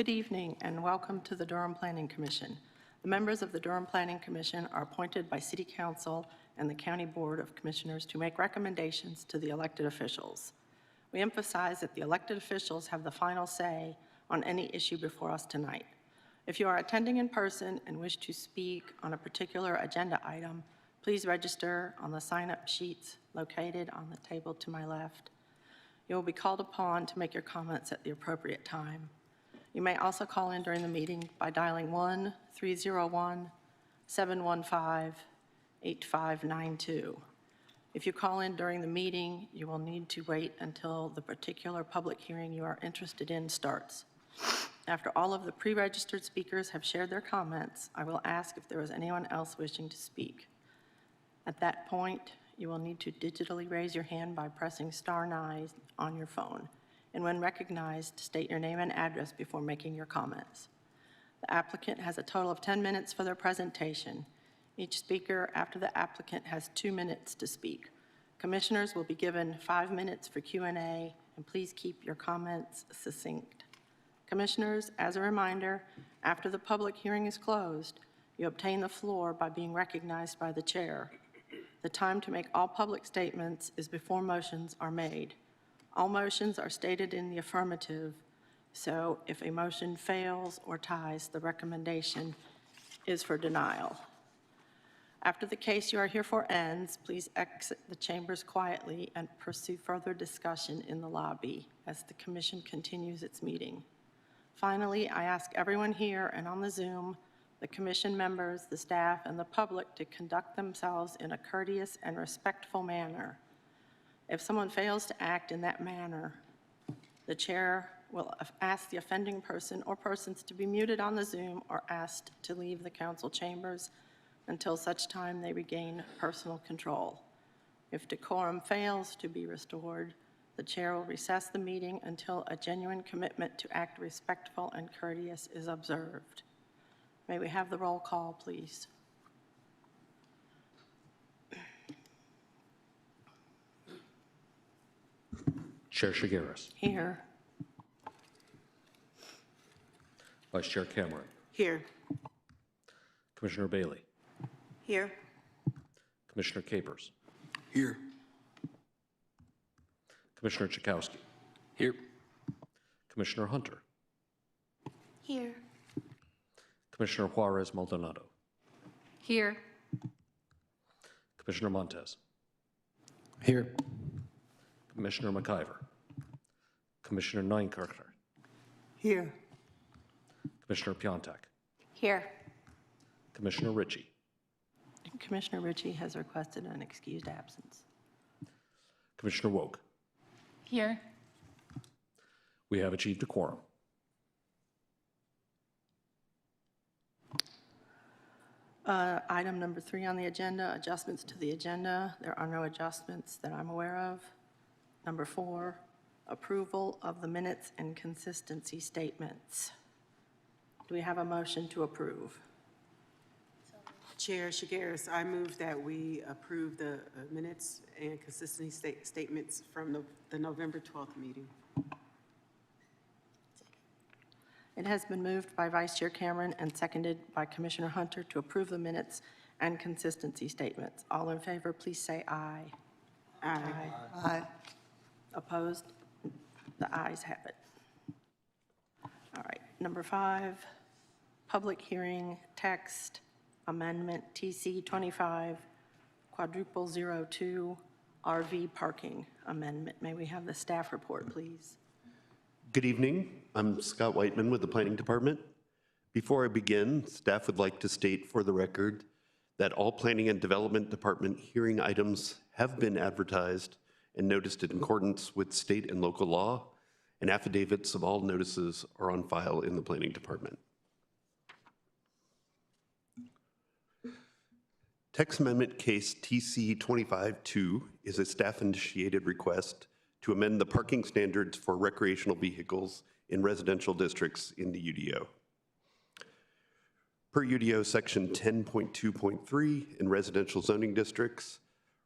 Good evening and welcome to the Durham Planning Commission. The members of the Durham Planning Commission are appointed by City Council and the County Board of Commissioners to make recommendations to the elected officials. We emphasize that the elected officials have the final say on any issue before us tonight. If you are attending in person and wish to speak on a particular agenda item, please register on the sign-up sheets located on the table to my left. You will be called upon to make your comments at the appropriate time. You may also call in during the meeting by dialing 1-301-715-8592. If you call in during the meeting, you will need to wait until the particular public hearing you are interested in starts. After all of the pre-registered speakers have shared their comments, I will ask if there is anyone else wishing to speak. At that point, you will need to digitally raise your hand by pressing *9 on your phone, and when recognized, state your name and address before making your comments. The applicant has a total of 10 minutes for their presentation. Each speaker after the applicant has 2 minutes to speak. Commissioners will be given 5 minutes for Q&A, and please keep your comments succinct. Commissioners, as a reminder, after the public hearing is closed, you obtain the floor by being recognized by the chair. The time to make all public statements is before motions are made. All motions are stated in the affirmative, so if a motion fails or ties, the recommendation is for denial. After the case you are here for ends, please exit the chambers quietly and pursue further discussion in the lobby as the Commission continues its meeting. Finally, I ask everyone here and on the Zoom, the Commission members, the staff, and the public to conduct themselves in a courteous and respectful manner. If someone fails to act in that manner, the chair will ask the offending person or persons to be muted on the Zoom or asked to leave the council chambers until such time they regain personal control. If decorum fails to be restored, the chair will recess the meeting until a genuine commitment to act respectful and courteous is observed. May we have the roll call, please? Chair Shigaris. Here. Vice Chair Cameron. Here. Commissioner Bailey. Here. Commissioner Capers. Here. Commissioner Chakowski. Here. Commissioner Hunter. Here. Commissioner Juarez Maldonado. Here. Commissioner Montes. Here. Commissioner McIver. Commissioner Neinkircher. Here. Commissioner Piontek. Here. Commissioner Ritchie. Commissioner Ritchie has requested an excused absence. Commissioner Woke. Here. We have achieved a quorum. Item number 3 on the agenda, adjustments to the agenda. There are no adjustments that I'm aware of. Number 4, approval of the minutes and consistency statements. Do we have a motion to approve? Chair Shigaris, I move that we approve the minutes and consistency statements from the November 12th meeting. It has been moved by Vice Chair Cameron and seconded by Commissioner Hunter to approve the minutes and consistency statements. All in favor, please say aye. Aye. Aye. Opposed? The ayes have it. All right, number 5, public hearing text amendment TC 25 quadruple 02 RV parking amendment. May we have the staff report, please? Good evening. I'm Scott Whiteman with the Planning Department. Before I begin, staff would like to state for the record that all Planning and Development Department hearing items have been advertised and noticed in accordance with state and local law, and affidavits of all notices are on file in the Planning Department. Text amendment case TC 25-2 is a staff-initiated request to amend the parking standards for recreational vehicles in residential districts in the UDO. Per UDO section 10.2.3, in residential zoning districts,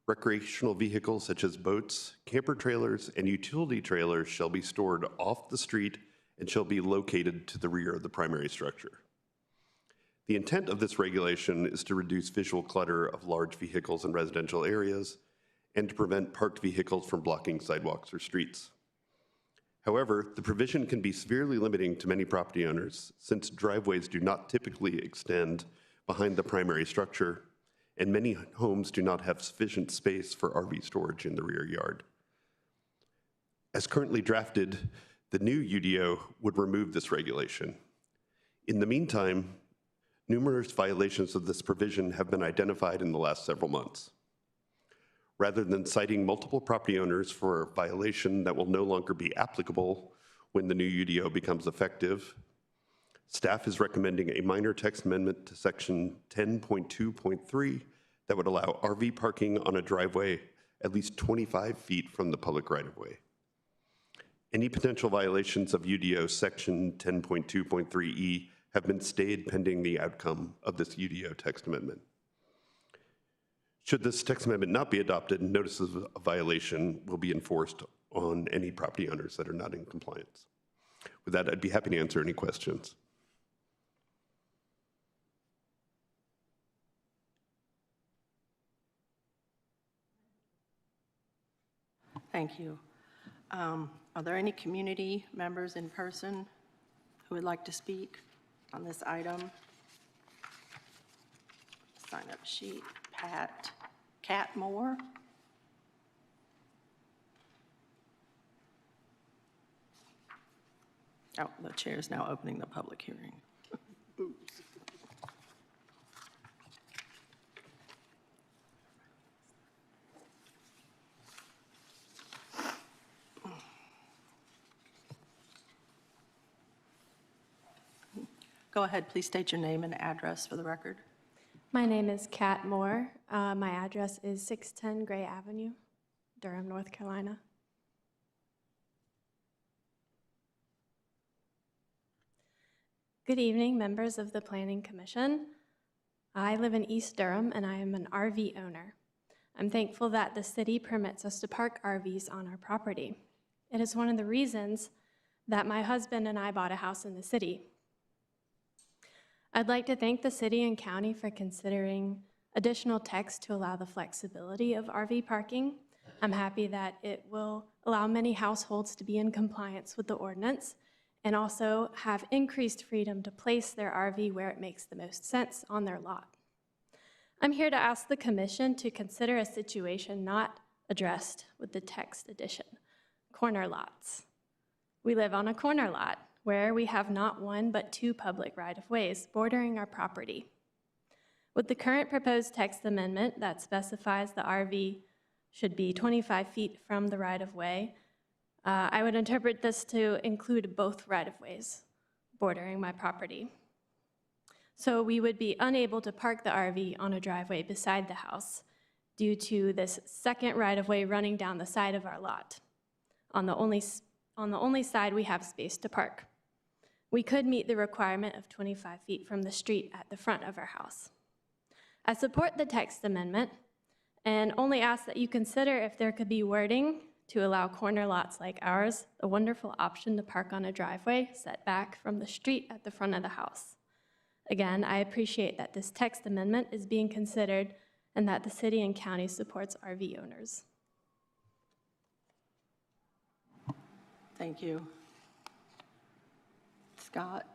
recreational vehicles such as boats, camper trailers, and utility trailers shall be stored off the street and shall be located to the rear of the primary structure. The intent of this regulation is to reduce visual clutter of large vehicles in residential areas and to prevent parked vehicles from blocking sidewalks or streets. However, the provision can be severely limiting to many property owners since driveways do not typically extend behind the primary structure, and many homes do not have sufficient space for RV storage in the rear yard. As currently drafted, the new UDO would remove this regulation. In the meantime, numerous violations of this provision have been identified in the last several months. Rather than citing multiple property owners for a violation that will no longer be applicable when the new UDO becomes effective, staff is recommending a minor text amendment to section 10.2.3 that would allow RV parking on a driveway at least 25 feet from the public right-of-way. Any potential violations of UDO section 10.2.3E have been stayed pending the outcome of this UDO text amendment. Should this text amendment not be adopted, notices of violation will be enforced on any property owners that are not in compliance. With that, I'd be happy to answer any questions. Thank you. Are there any community members in person who would like to speak on this item? Sign-up sheet, Cat Moore. Oh, the chair is now opening the public hearing. Go ahead, please state your name and address for the record. My name is Kat Moore. My address is 610 Gray Avenue, Durham, North Carolina. Good evening, members of the Planning Commission. I live in East Durham and I am an RV owner. I'm thankful that the city permits us to park RVs on our property. It is one of the reasons that my husband and I bought a house in the city. I'd like to thank the city and county for considering additional text to allow the flexibility of RV parking. I'm happy that it will allow many households to be in compliance with the ordinance and also have increased freedom to place their RV where it makes the most sense on their lot. I'm here to ask the commission to consider a situation not addressed with the text addition: corner lots. We live on a corner lot where we have not one but two public right-of-ways bordering our property. With the current proposed text amendment that specifies the RV should be 25 feet from the right-of-way, I would interpret this to include both right-of-ways bordering my property. So we would be unable to park the RV on a driveway beside the house due to this second right-of-way running down the side of our lot, on the only side we have space to park. We could meet the requirement of 25 feet from the street at the front of our house. I support the text amendment and only ask that you consider if there could be wording to allow corner lots like ours a wonderful option to park on a driveway set back from the street at the front of the house. Again, I appreciate that this text amendment is being considered and that the city and county supports RV owners. Thank you. Scott,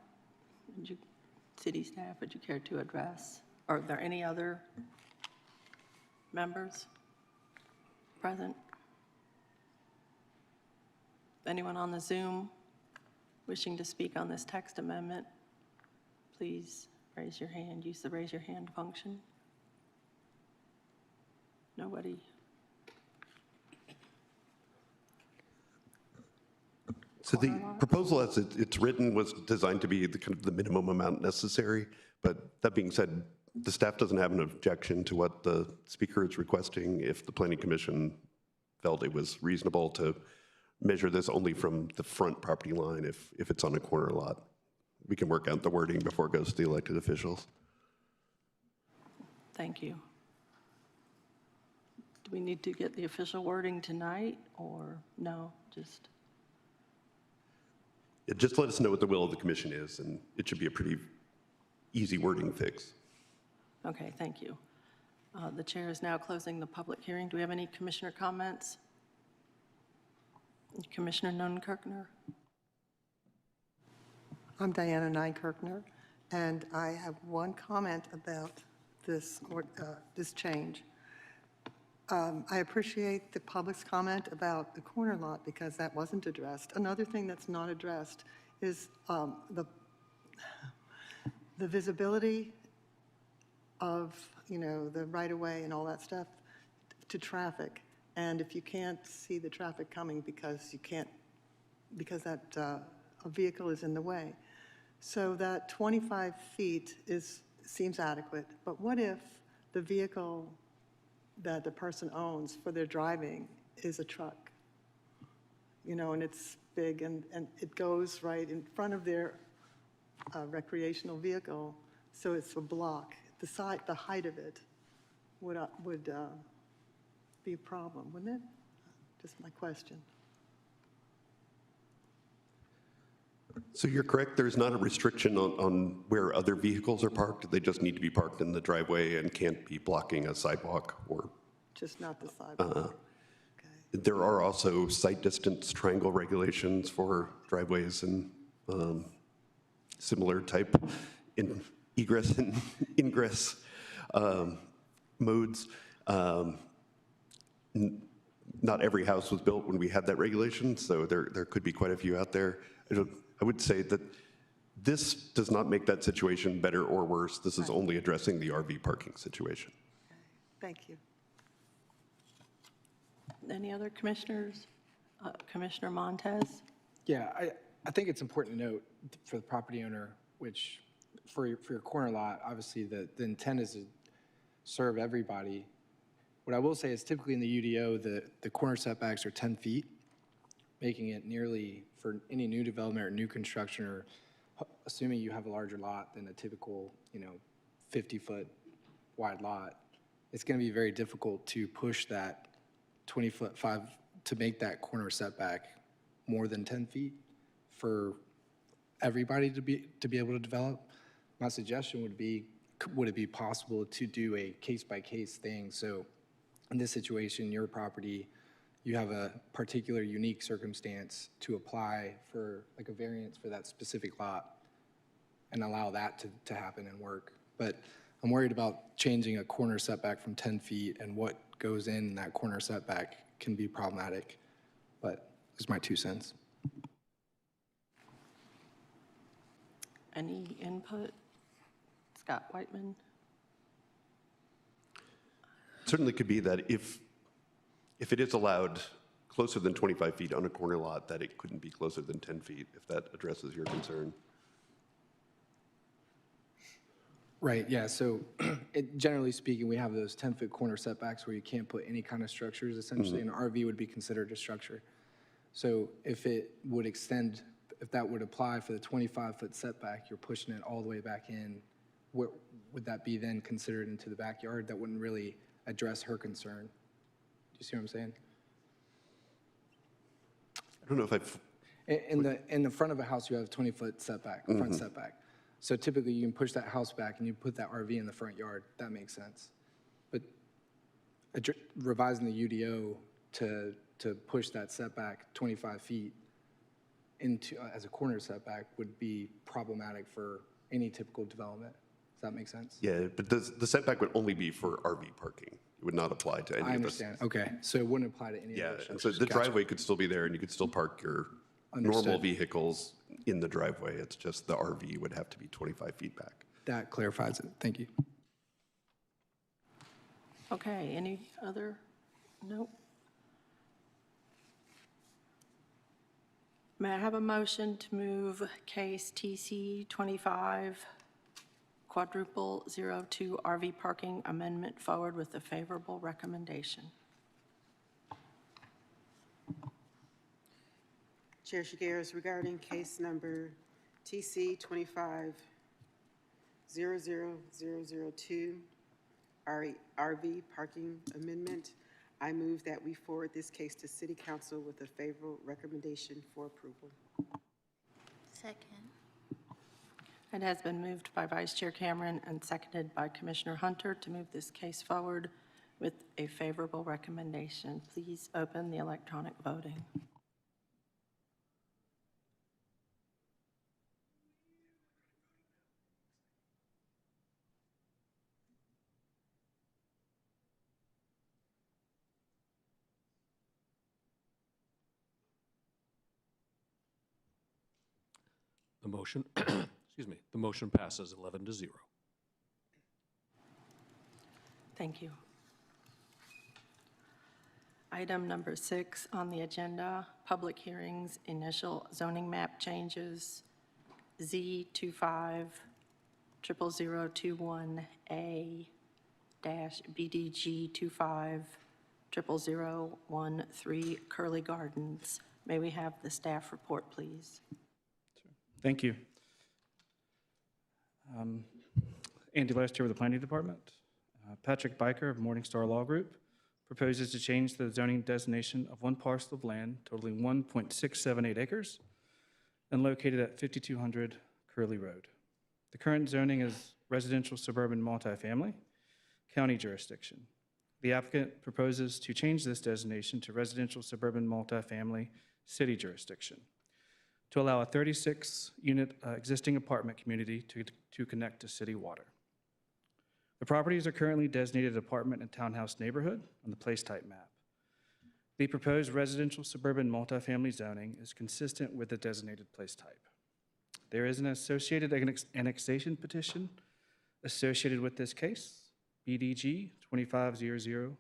city staff, would you care to address? Are there any other members present? Anyone on the Zoom wishing to speak on this text amendment? Please raise your hand. Use the raise your hand function. Nobody? So the proposal as it's written was designed to be the kind of the minimum amount necessary, but that being said, the staff doesn't have an objection to what the speaker is requesting if the Planning Commission felt it was reasonable to measure this only from the front property line if it's on a corner lot. We can work out the wording before it goes to the elected officials. Thank you. Do we need to get the official wording tonight or no, just? Just let us know what the will of the commission is, and it should be a pretty easy wording fix. Okay, thank you. The chair is now closing the public hearing. Do we have any commissioner comments? Commissioner Nunn-Kirkner? I'm Diana Nynkirkner, and I have one comment about this change. I appreciate the public's comment about the corner lot because that wasn't addressed. Another thing that's not addressed is the visibility of, the right-of-way and all that stuff to traffic. And if you can't see the traffic coming because that a vehicle is in the way. So that 25 feet seems adequate, but what if the vehicle that the person owns for their driving is a truck? And it's big and it goes right in front of their recreational vehicle, so it's a block. The height of it would be a problem, wouldn't it? Just my question. So you're correct, there's not a restriction on where other vehicles are parked. They just need to be parked in the driveway and can't be blocking a sidewalk or. Just not the sidewalk. Okay. There are also sight distance triangle regulations for driveways and similar type egress and ingress modes. Not every house was built when we had that regulation, so there could be quite a few out there. I would say that this does not make that situation better or worse. This is only addressing the RV parking situation. Thank you. Any other commissioners? Commissioner Montez? Yeah, I think it's important to note for the property owner, which for your corner lot, obviously the intent is to serve everybody. What I will say is typically in the UDO, the corner setbacks are 10 feet, making it nearly, for any new development or new construction, or assuming you have a larger lot than a typical, 50-foot wide lot, it's going to be very difficult to push that 20-foot to make that corner setback more than 10 feet for everybody to be able to develop. My suggestion would be, would it be possible to do a case-by-case thing? So in this situation, your property, you have a particular unique circumstance to apply for like a variance for that specific lot and allow that to happen and work. But I'm worried about changing a corner setback from 10 feet, and what goes in that corner setback can be problematic. But this is my 2 cents. Any input? Scott Whiteman? Certainly could be that if it is allowed closer than 25 feet on a corner lot, that it couldn't be closer than 10 feet, if that addresses your concern. Right, yeah, so generally speaking, we have those 10-foot corner setbacks where you can't put any kind of structures, essentially. An RV would be considered a structure. So if it would extend, if that would apply for the 25-foot setback, you're pushing it all the way back in, would that be then considered into the backyard? That wouldn't really address her concern. Do you see what I'm saying? I don't know if I've. In the front of a house, you have a 20-foot setback, front setback. So typically, you can push that house back and you put that RV in the front yard. That makes sense. But revising the UDO to push that setback 25 feet into as a corner setback would be problematic for any typical development. Does that make sense? Yeah, but the setback would only be for RV parking. It would not apply to any I of understand. Okay, so it wouldn't apply to any Yeah, of those and so structures. the Gotcha. driveway could still be there, and you could still park your normal Understood. vehicles in the driveway. It's just the RV would have to be 25 feet back. That clarifies it. Thank you. Okay, any other? Nope. May I have a motion to move case TC 25 quadruple 02 RV parking amendment forward with a favorable recommendation? Chair Shigeris, regarding case number TC 25-00002, RV parking amendment, I move that we forward this case to City Council with a favorable recommendation for approval. Second. It has been moved by Vice Chair Cameron and seconded by Commissioner Hunter to move this case forward with a favorable recommendation. Please open the electronic voting. The motion, excuse me, the motion passes 11-0. Thank you. Item number 6 on the agenda, public hearings, initial zoning map changes, Z25-0021A-BDG 25-00013 Kerley Gardens. May we have the staff report, please? Thank you. Andy Lester with the Planning Department. Patrick Biker of Morningstar Law Group proposes to change the zoning designation of one parcel of land totaling 1.678 acres and located at 5200 Kerley Road. The current zoning is residential suburban multifamily, county jurisdiction. The applicant proposes to change this designation to residential suburban multifamily, city jurisdiction, to allow a 36-unit existing apartment community to connect to city water. The properties are currently designated apartment and townhouse neighborhood on the place type map. The proposed residential suburban multifamily zoning is consistent with the designated place type. There is an associated annexation petition associated with this case, BDG 25-00013.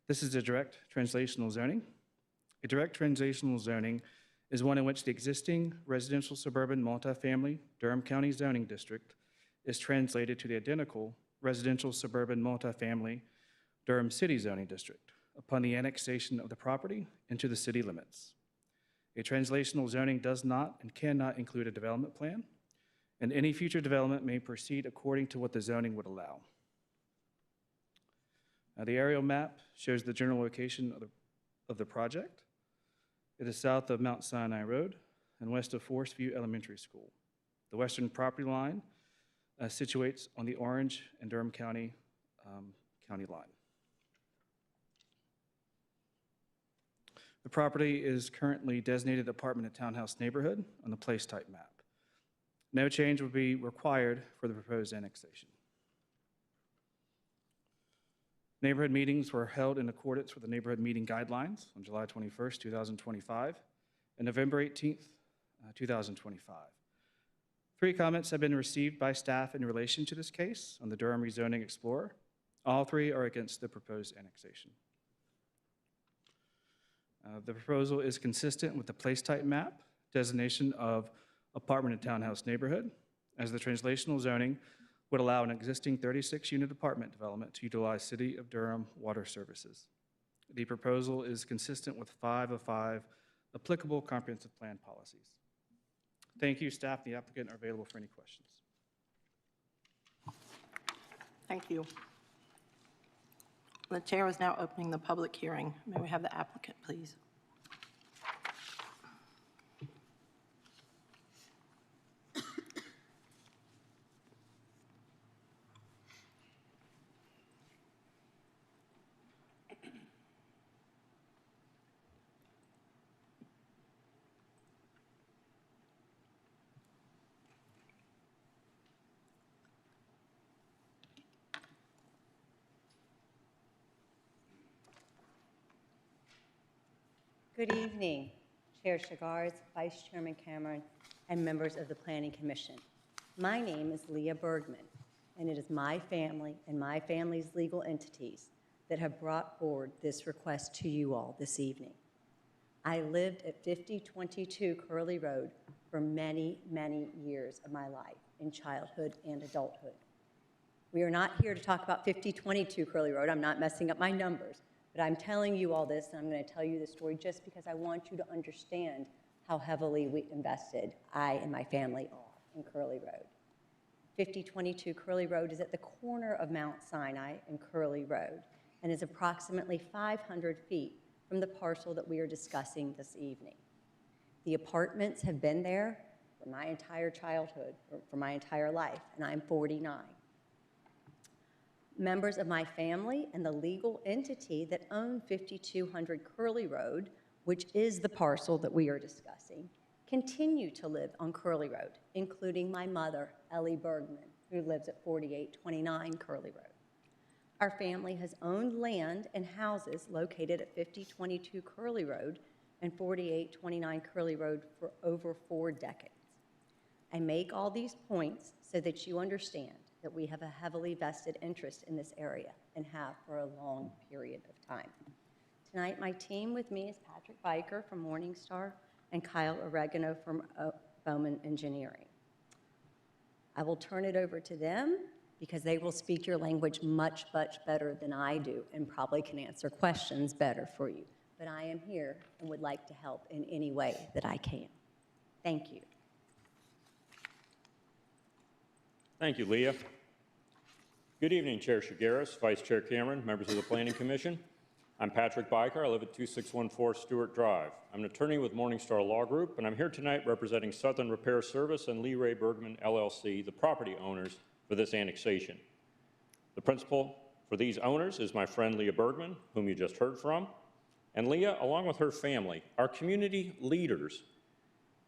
This is a direct translational zoning. A direct translational zoning is one in which the existing residential suburban multifamily Durham County zoning district is translated to the identical residential suburban multifamily Durham City zoning district upon the annexation of the property into the city limits. A translational zoning does not and cannot include a development plan, and any future development may proceed according to what the zoning would allow. Now, the aerial map shows the general location of the project. It is south of Mount Sinai Road and west of Forest View Elementary School. The western property line situates on the Orange and Durham County line. The property is currently designated apartment and townhouse neighborhood on the place type map. No change will be required for the proposed annexation. Neighborhood meetings were held in accordance with the neighborhood meeting guidelines on July 21st, 2025, and November 18th, 2025. 3 comments have been received by staff in relation to this case on the Durham Rezoning Explorer. All 3 are against the proposed annexation. The proposal is consistent with the place type map designation of apartment and townhouse neighborhood, as the translational zoning would allow an existing 36-unit apartment development to utilize City of Durham water services. The proposal is consistent with 5 of 5 applicable comprehensive plan policies. Thank you. Staff and the applicant are available for any questions. Thank you. The chair is now opening the public hearing. May we have the applicant, please? Good evening, Chair Shagars, Vice Chairman Cameron, and members of the Planning Commission. My name is Leah Bergman, and it is my family and my family's legal entities that have brought forward this request to you all this evening. I lived at 5022 Kerley Road for many, many years of my life in childhood and adulthood. We are not here to talk about 5022 Kerley Road. I'm not messing up my numbers. But I'm telling you all this, and I'm going to tell you this story just because I want you to understand how heavily we invested, I and my family are, in Kerley Road. 5022 Kerley Road is at the corner of Mount Sinai and Kerley Road and is approximately 500 feet from the parcel that we are discussing this evening. The apartments have been there for my entire childhood, or for my entire life, and I'm 49. Members of my family and the legal entity that own 5200 Kerley Road, which is the parcel that we are discussing, continue to live on Kerley Road, including my mother, Ellie Bergman, who lives at 4829 Kerley Road. Our family has owned land and houses located at 5022 Kerley Road and 4829 Kerley Road for over 4 decades. I make all these points so that you understand that we have a heavily vested interest in this area and have for a long period of time. Tonight, my team with me is Patrick Biker from Morningstar and Kyle Oregano from Bowman Engineering. I will turn it over to them because they will speak your language much, much better than I do and probably can answer questions better for you. But I am here and would like to help in any way that I can. Thank you. Thank you, Leah. Good evening, Chair Shigaris, Vice Chair Cameron, members of the Planning Commission. I'm Patrick Biker. I live at 2614 Stewart Drive. I'm an attorney with Morningstar Law Group, and I'm here tonight representing Southern Repair Service and Lee Ray Bergman, LLC, the property owners for this annexation. The principal for these owners is my friend Leah Bergman, whom you just heard from. And Leah, along with her family, are community leaders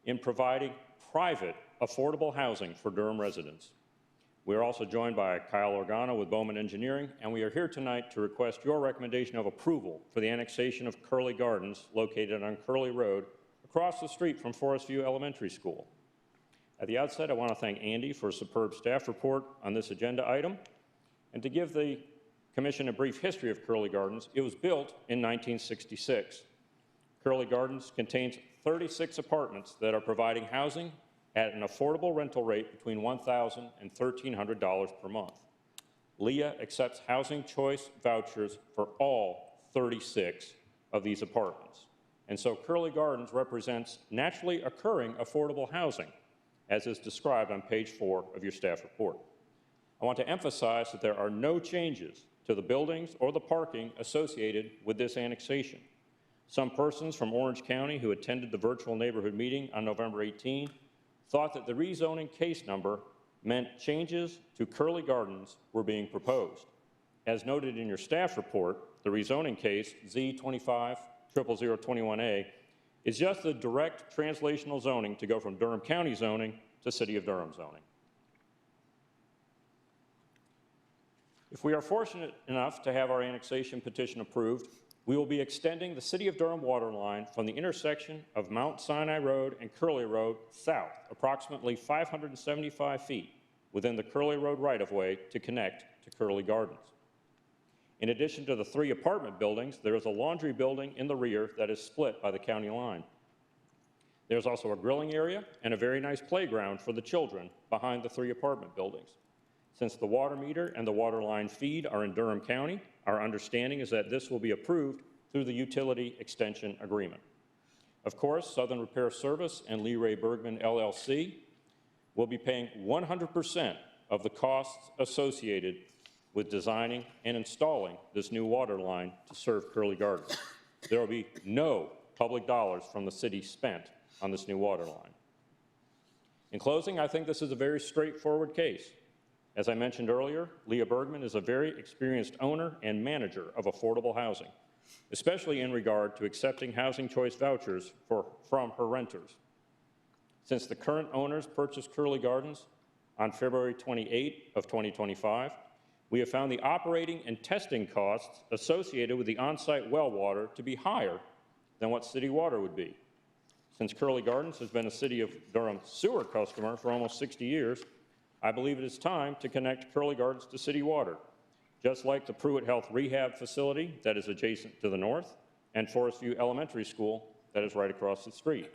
in providing private, affordable housing for Durham residents. We are also joined by Kyle Organo with Bowman Engineering, and we are here tonight to request your recommendation of approval for the annexation of Kerley Gardens located on Kerley Road across the street from Forest View Elementary School. At the outset, I want to thank Andy for a superb staff report on this agenda item. And to give the Commission a brief history of Kerley Gardens, it was built in 1966. Kerley Gardens contains 36 apartments that are providing housing at an affordable rental rate between $1,000 and $1,300 per month. Leah accepts housing choice vouchers for all 36 of these apartments. And so Kerley Gardens represents naturally occurring affordable housing, as is described on page 4 of your staff report. I want to emphasize that there are no changes to the buildings or the parking associated with this annexation. Some persons from Orange County who attended the virtual neighborhood meeting on November 18 thought that the rezoning case number meant changes to Kerley Gardens were being proposed. As noted in your staff report, the rezoning case, Z25-00021A, is just the direct translational zoning to go from Durham County zoning to City of Durham zoning. If we are fortunate enough to have our annexation petition approved, we will be extending the City of Durham water line from the intersection of Mount Sinai Road and Kerley Road south, approximately 575 feet within the Kerley Road right-of-way to connect to Kerley Gardens. In addition to the 3 apartment buildings, there is a laundry building in the rear that is split by the county line. There's also a grilling area and a very nice playground for the children behind the 3 apartment buildings. Since the water meter and the water line feed are in Durham County, our understanding is that this will be approved through the utility extension agreement. Of course, Southern Repair Service and Lee Ray Bergman, LLC, will be paying 100% of the costs associated with designing and installing this new water line to serve Kerley Gardens. There will be no public dollars from the city spent on this new water line. In closing, I think this is a very straightforward case. As I mentioned earlier, Leah Bergman is a very experienced owner and manager of affordable housing, especially in regard to accepting housing choice vouchers from her renters. Since the current owners purchased Kerley Gardens on February 28 of 2025, we have found the operating and testing costs associated with the on-site well water to be higher than what city water would be. Since Kerley Gardens has been a City of Durham sewer customer for almost 60 years, I believe it is time to connect Kerley Gardens to city water, just like the Pruitt Health Rehab Facility that is adjacent to the north and Forest View Elementary School that is right across the street.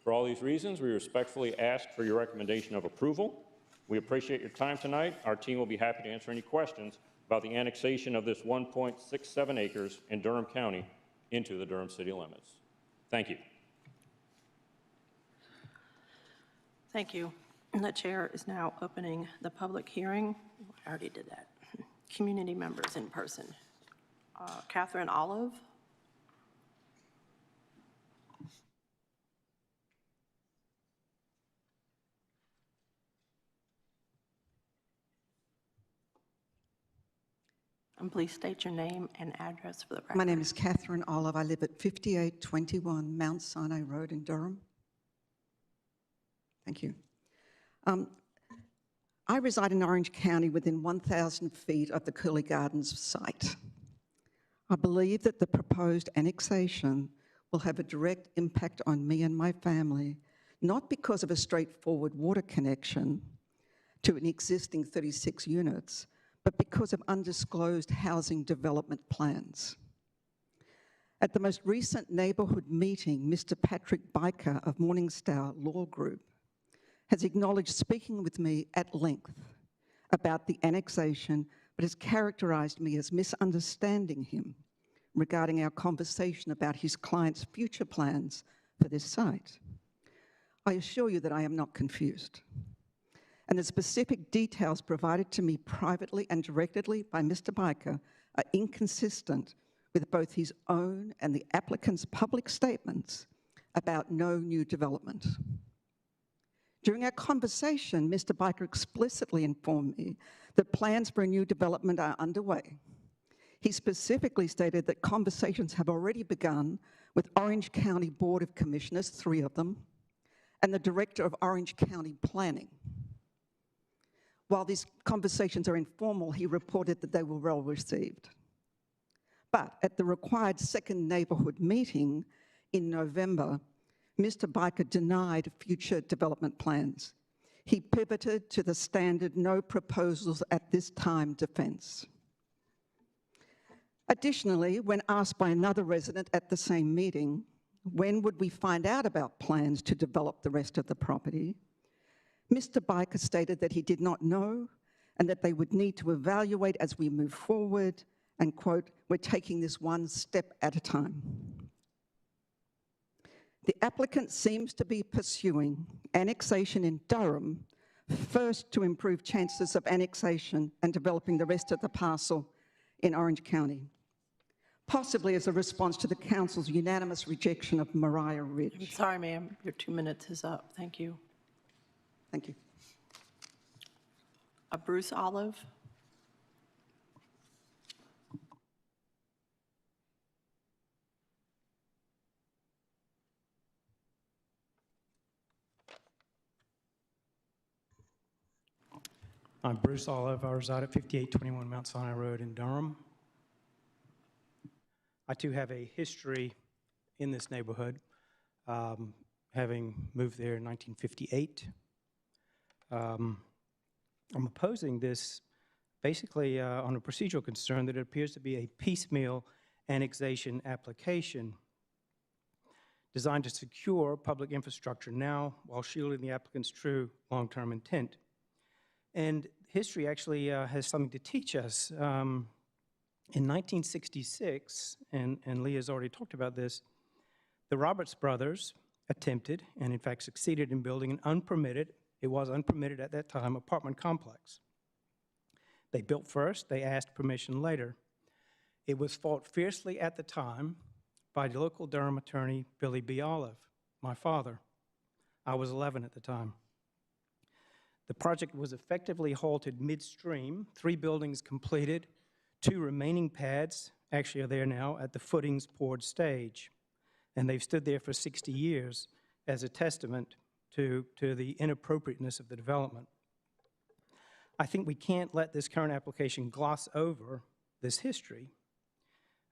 For all these reasons, we respectfully ask for your recommendation of approval. We appreciate your time tonight. Our team will be happy to answer any questions about the annexation of this 1.67 acres in Durham County into the Durham city limits. Thank you. Thank you. The chair is now opening the public hearing. I already did that. Community members in person. Catherine Olive. And please state your name and address for the record. My name is Catherine Olive. I live at 5821 Mount Sinai Road in Durham. Thank you. I reside in Orange County within 1,000 feet of the Kerley Gardens site. I believe that the proposed annexation will have a direct impact on me and my family, not because of a straightforward water connection to an existing 36 units, but because of undisclosed housing development plans. At the most recent neighbourhood meeting, Mr. Patrick Biker of Morningstar Law Group has acknowledged speaking with me at length about the annexation, but has characterised me as misunderstanding him regarding our conversation about his client's future plans for this site. I assure you that I am not confused. And the specific details provided to me privately and directly by Mr. Biker are inconsistent with both his own and the applicant's public statements about no new development. During our conversation, Mr. Biker explicitly informed me that plans for a new development are underway. He specifically stated that conversations have already begun with Orange County Board of Commissioners, 3 of them, and the Director of Orange County Planning. While these conversations are informal, he reported that they were well received. But at the required second neighbourhood meeting in November, Mr. Biker denied future development plans. He pivoted to the standard no proposals at this time defence. Additionally, when asked by another resident at the same meeting, when would we find out about plans to develop the rest of the property, Mr. Biker stated that he did not know and that they would need to evaluate as we move forward and, quote, "We're taking this one step at a time." The applicant seems to be pursuing annexation in Durham, first to improve chances of annexation and developing the rest of the parcel in Orange County, possibly as a response to the council's unanimous rejection of Mariah I'm Ridge. sorry, ma'am, your 2 minutes is up. Thank you. Thank you. Bruce Olive. I'm Bruce Olive. I reside at 5821 Mount Sinai Road in Durham. I too have a history in this neighborhood, having moved there in 1958. I'm opposing this basically on a procedural concern that it appears to be a piecemeal annexation application designed to secure public infrastructure now while shielding the applicant's true long-term intent. And history actually has something to teach us. In 1966, and Leah's already talked about this, the Roberts brothers attempted, and in fact succeeded in building an unpermitted, it was unpermitted at that time, apartment complex. They built first, they asked permission later. It was fought fiercely at the time by the local Durham attorney, Billy B. Olive, my father. I was 11 at the time. The project was effectively halted midstream, 3 buildings completed, 2 remaining pads actually are there now at the footings poured stage. And they've stood there for 60 years as a testament to the inappropriateness of the development. I think we can't let this current application gloss over this history.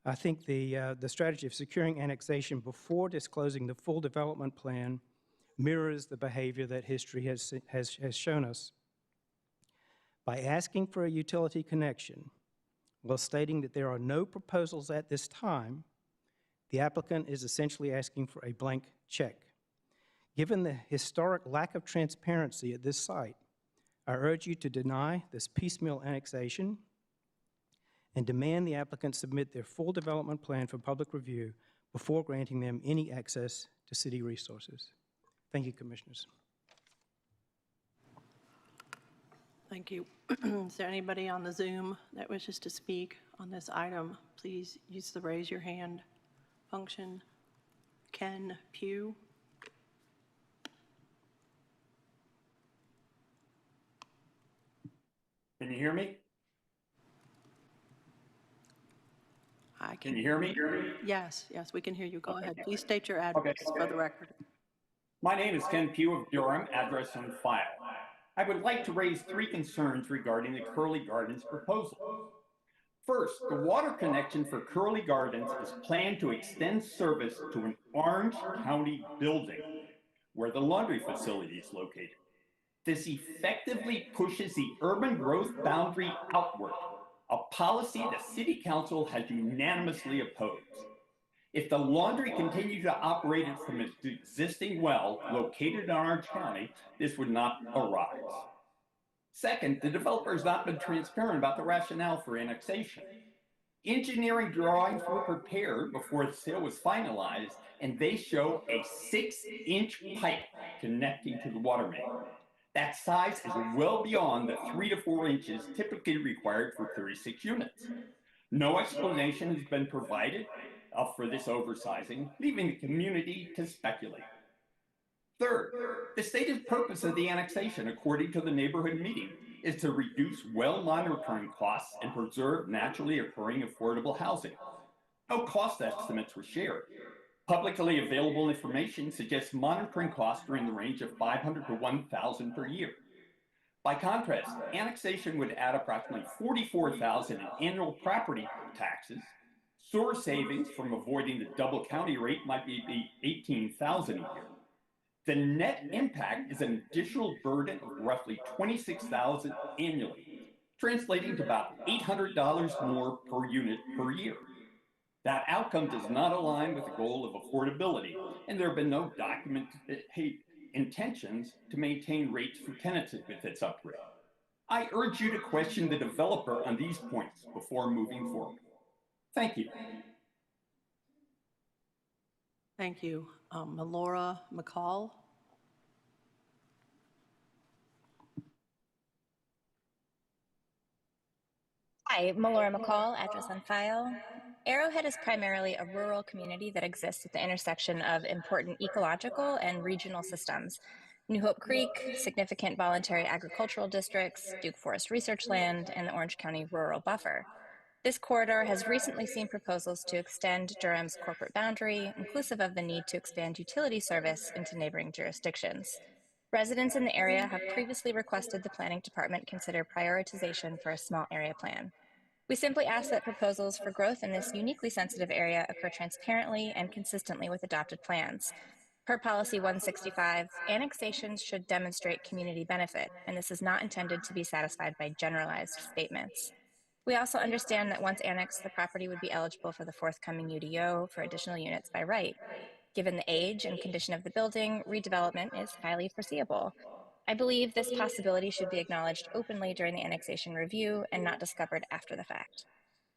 I think the strategy of securing annexation before disclosing the full development plan mirrors the behavior that history has shown us. By asking for a utility connection, while stating that there are no proposals at this time, the applicant is essentially asking for a blank check. Given the historic lack of transparency at this site, I urge you to deny this piecemeal annexation and demand the applicant submit their full development plan for public review before granting them any access to city resources. Thank you, Commissioners. Thank you. Is there anybody on the Zoom that wishes to speak on this item? Please use the raise your hand function. Ken Pugh. Can you hear me? I Can you hear me? Yes, yes, we can hear you. Go Okay. ahead. Please state your address for the record. My name is Ken Pugh of Durham, address on file. I would like to raise 3 concerns regarding the Kerley Gardens proposal. First, the water connection for Kerley Gardens is planned to extend service to an Orange County building where the laundry facility is located. This effectively pushes the urban growth boundary outward, a policy the City Council has unanimously opposed. If the laundry continued to operate from its existing well located in Orange County, this would not arise. Second, the developer has not been transparent about the rationale for annexation. Engineering drawings were prepared before the sale was finalized, and they show a 6-inch pipe connecting to the water main. That size is well beyond the 3 to 4 inches typically required for 36 units. No explanation has been provided for this oversizing, leaving the community to speculate. Third, the stated purpose of the annexation, according to the neighborhood meeting, is to reduce well monitoring costs and preserve naturally occurring affordable housing. No cost estimates were shared. Publicly available information suggests monitoring costs are in the range of $500 to $1,000 per year. By contrast, annexation would add approximately $44,000 in annual property taxes. Sewer savings from avoiding the double county rate might be $18,000 a year. The net impact is an additional burden of roughly $26,000 annually, translating to about $800 more per unit per year. That outcome does not align with the goal of affordability, and there have been no documented intentions to maintain rates for tenants with its upgrade. I urge you to question the developer on these points before moving forward. Thank you. Thank you. Melora McCall. Hi, Melora McCall, address on file. Arrowhead is primarily a rural community that exists at the intersection of important ecological and regional systems. New Hope Creek, significant voluntary agricultural districts, Duke Forest Research Land, and the Orange County Rural Buffer. This corridor has recently seen proposals to extend Durham's corporate boundary, inclusive of the need to expand utility service into neighboring jurisdictions. Residents in the area have previously requested the Planning Department consider prioritization for a small area plan. We simply ask that proposals for growth in this uniquely sensitive area occur transparently and consistently with adopted plans. Per Policy 165, annexations should demonstrate community benefit, and this is not intended to be satisfied by generalized statements. We also understand that once annexed, the property would be eligible for the forthcoming UDO for additional units by right. Given the age and condition of the building, redevelopment is highly foreseeable. I believe this possibility should be acknowledged openly during the annexation review and not discovered after the fact.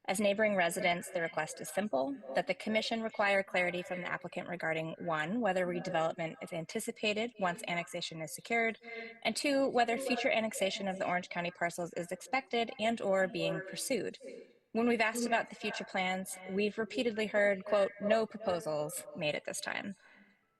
As neighboring residents, the request is simple, that the Commission require clarity from the applicant regarding 1, whether redevelopment is anticipated once annexation is secured, and 2, whether future annexation of the Orange County parcels is expected and/or being pursued. When we've asked about the future plans, we've repeatedly heard, quote, no proposals made at this time.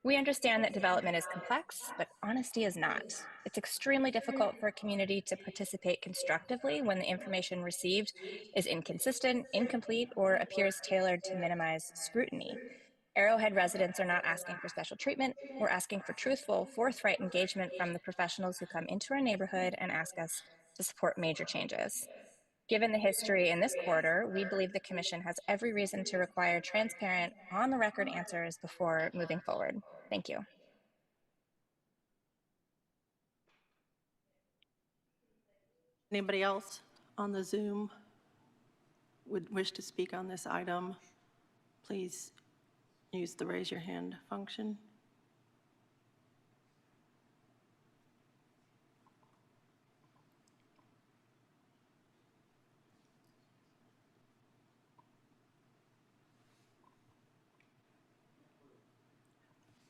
We understand that development is complex, but honesty is not. It's extremely difficult for a community to participate constructively when the information received is inconsistent, incomplete, or appears tailored to minimize scrutiny. Arrowhead residents are not asking for special treatment. We're asking for truthful, forthright engagement from the professionals who come into our neighborhood and ask us to support major changes. Given the history in this corridor, we believe the Commission has every reason to require transparent, on-the-record answers before moving forward. Thank you. Anybody else on the Zoom would wish to speak on this item? Please use the raise your hand function.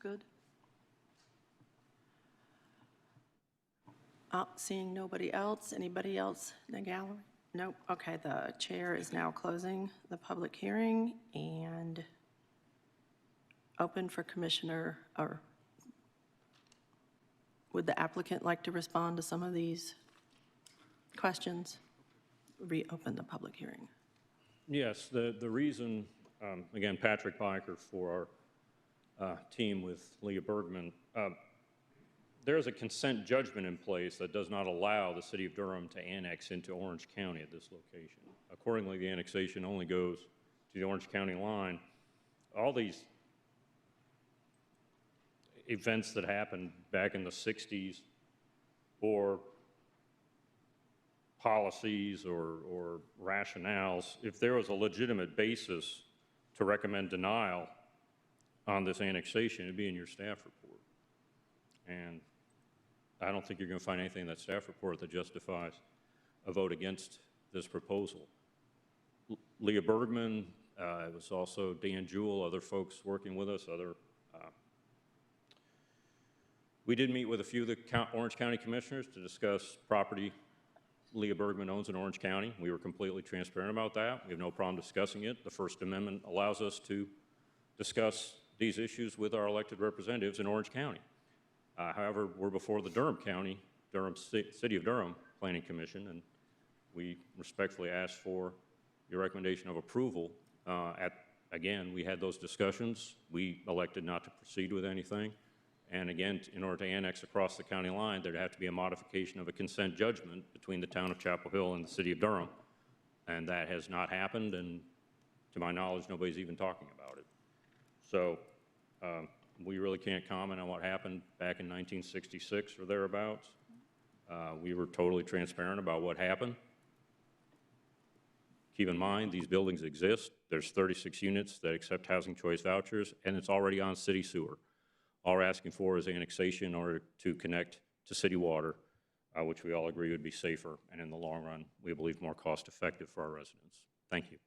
Good. Seeing nobody else. Anybody else in the gallery? Nope. Okay, the chair is now closing the public hearing and open for commissioner, or would the applicant like to respond to some of these questions? Reopen the public hearing. Yes, the reason, again, Patrick Biker for our team with Leah Bergman, there is a consent judgment in place that does not allow the city of Durham to annex into Orange County at this location. Accordingly, the annexation only goes to the Orange County line. All these events that happened back in the 60s, or policies or rationales, if there was a legitimate basis to recommend denial on this annexation, it'd be in your staff report. And I don't think you're going to find anything in that staff report that justifies a vote against this proposal. Leah Bergman, it was also Dan Jewell, other folks working with us, we did meet with a few of the Orange County commissioners to discuss property Leah Bergman owns in Orange County. We were completely transparent about that. We have no problem discussing it. The First Amendment allows us to discuss these issues with our elected representatives in Orange County. However, we're before the City of Durham Planning Commission, and we respectfully ask for your recommendation of approval. Again, we had those discussions. We elected not to proceed with anything. And again, in order to annex across the county line, there'd have to be a modification of a consent judgment between the town of Chapel Hill and the city of Durham. And that has not happened, and to my knowledge, nobody's even talking about it. So we really can't comment on what happened back in 1966 or thereabouts. We were totally transparent about what happened. Keep in mind, these buildings exist. There's 36 units that accept housing choice vouchers, and it's already on city sewer. All we're asking for is annexation in order to connect to city water, which we all agree would be safer and in the long run, we believe more cost effective for our residents. Thank you.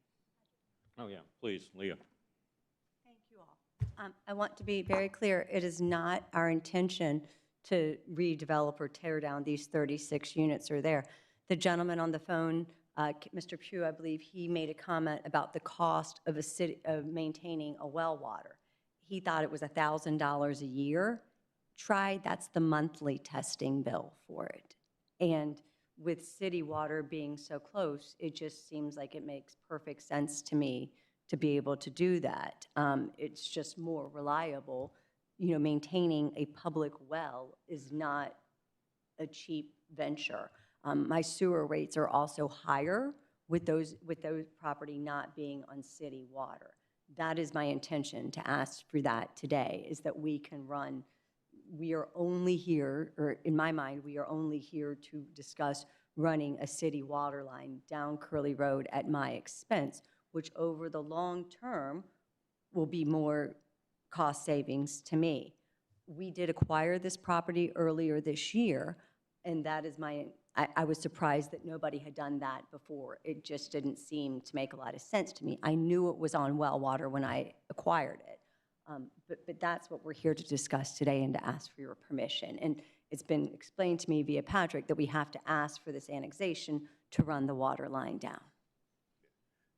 Oh yeah, please, Leah. Thank you all. I want to be very clear. It is not our intention to redevelop or tear down these 36 units are there. The gentleman on the phone, Mr. Pugh, I believe he made a comment about the cost of of maintaining a well water. He thought it was $1,000 a year. That's the monthly testing bill for it. And with city water being so close, it just seems like it makes perfect sense to me to be able to do that. It's just more reliable. You know, maintaining a public well is not a cheap venture. My sewer rates are also higher with those property not being on city water. That is my intention to ask for that today, is that we can run, we are only here, or in my mind, we are only here to discuss running a city water line down Kerley Road at my expense, which over the long term will be more cost savings to me. We did acquire this property earlier this year, and that is I was surprised that nobody had done that before. It just didn't seem to make a lot of sense to me. I knew it was on well water when I acquired it. But that's what we're here to discuss today and to ask for your permission. And it's been explained to me via Patrick that we have to ask for this annexation to run the water line down.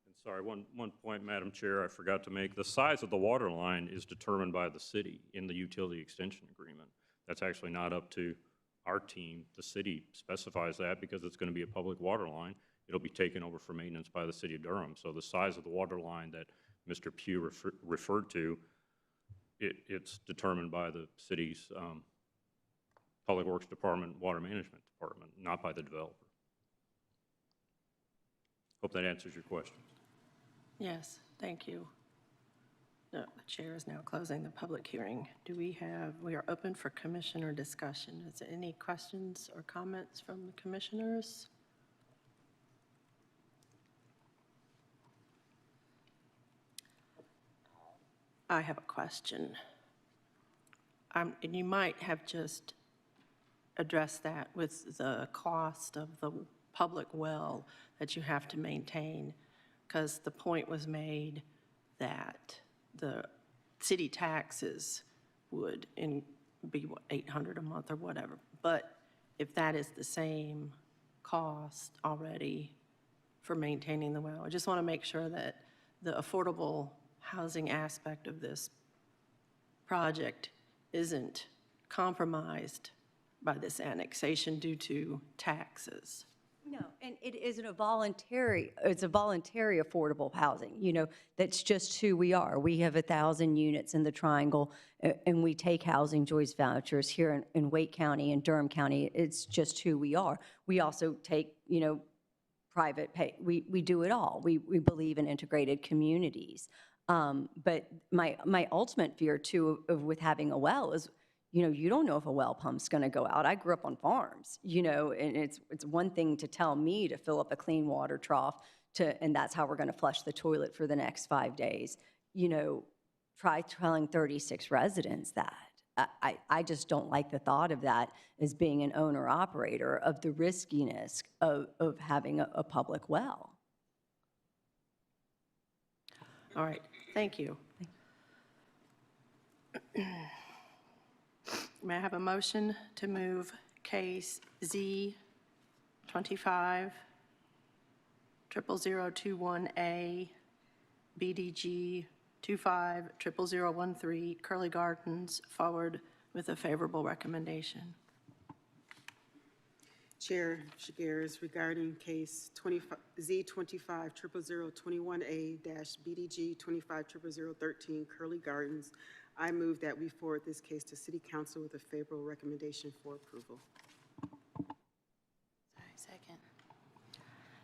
And sorry, one point, Madam Chair, I forgot to make. The size of the water line is determined by the city in the utility extension agreement. That's actually not up to our team. The city specifies that because it's going to be a public water line. It'll be taken over for maintenance by the city of Durham. So the size of the water line that Mr. Pugh referred to, it's determined by the city's Public Works Department, Water Management Department, not by the developer. Hope that answers your question. Yes, thank you. No, the chair is now closing the public hearing. We are open for commissioner discussion. Is there any questions or comments from the commissioners? I have a question. And you might have just addressed that with the cost of the public well that you have to maintain, because the point was made that the city taxes would be what, $800 a month or whatever. But if that is the same cost already for maintaining the well, I just want to make sure that the affordable housing aspect of this project isn't compromised by this annexation due to taxes. No, and it isn't it's a voluntary affordable housing, you know, that's just who we are. We have 1,000 units in the Triangle, and we take housing choice vouchers here in Wake County and Durham County. It's just who we are. We also take, you know, private pay. We do it all. We believe in integrated communities. But my ultimate fear too with having a well is, you know, you don't know if a well pump's going to go out. I grew up on farms, you know, and it's one thing to tell me to fill up a clean water trough and that's how we're going to flush the toilet for the next 5 days. You know, try telling 36 residents that. I just don't like the thought of that as being an owner-operator, of the riskiness of having a public well. All right, thank you. May I have a motion to move case Z25-00021A, BDG 25-00013, Kerley Gardens forward with a favorable recommendation? Chair Shigeris, regarding case Z25-00021A-BDG 25-00013, Kerley Gardens, I move that we forward this case to City Council with a favorable recommendation for approval. Second.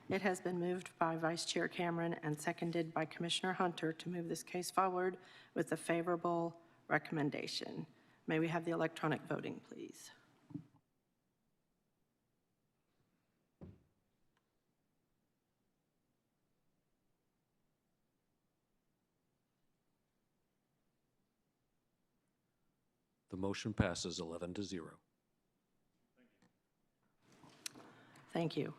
It has been moved by Vice Chair Cameron and seconded by Commissioner Hunter to move this case forward with a favorable recommendation. May we have the electronic voting, please? The motion passes 11-0. Thank you.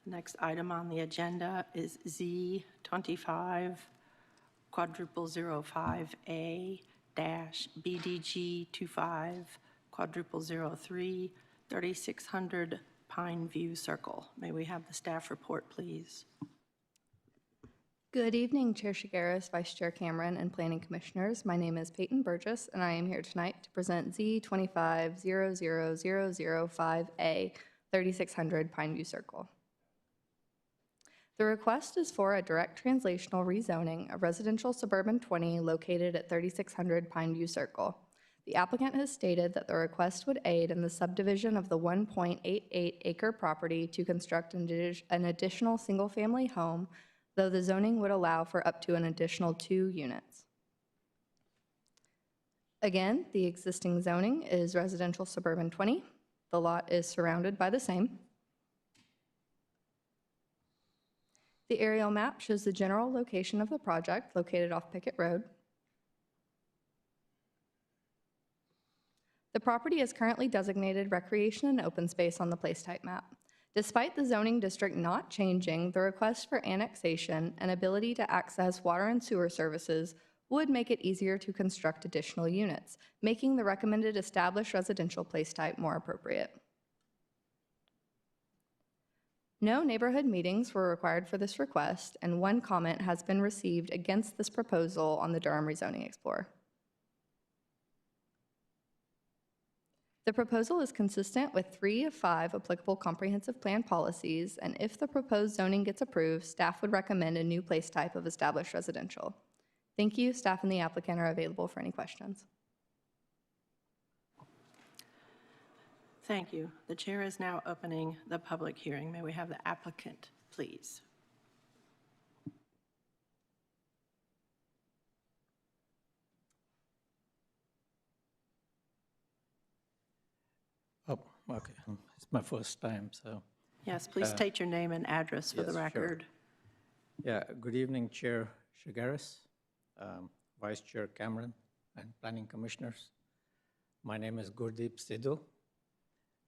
Next item on the agenda is Z25-005A-BDG25-003, 3600 Pine View Circle. May we have the staff report, please? Good evening, Chair Shigeris, Vice Chair Cameron, and Planning Commissioners. My name is Peyton Burgess, and I am here tonight to present Z25-00005A, 3600 Pine View Circle. The request is for a direct translational rezoning of residential suburban 20 located at 3600 Pine View Circle. The applicant has stated that the request would aid in the subdivision of the 1.88-acre property to construct an additional single-family home, though the zoning would allow for up to an additional 2 units. Again, the existing zoning is residential suburban 20. The lot is surrounded by the same. The aerial map shows the general location of the project, located off Pickett Road. The property is currently designated recreation and open space on the place type map. Despite the zoning district not changing, the request for annexation and ability to access water and sewer services would make it easier to construct additional units, making the recommended established residential place type more appropriate. No neighborhood meetings were required for this request, and 1 comment has been received against this proposal on the Durham Rezoning Explorer. The proposal is consistent with 3 of 5 applicable comprehensive plan policies, and if the proposed zoning gets approved, staff would recommend a new place type of established residential. Thank you. Staff and the applicant are available for any questions. Thank you. The chair is now opening the public hearing. May we have the applicant, please? Oh, okay. It's my first time, so. Yes, please state your name and address for the record. Sure. Yeah, good evening, Chair Shigeris, Vice Chair Cameron, and Planning Commissioners. My name is Gurdeep Sidhu.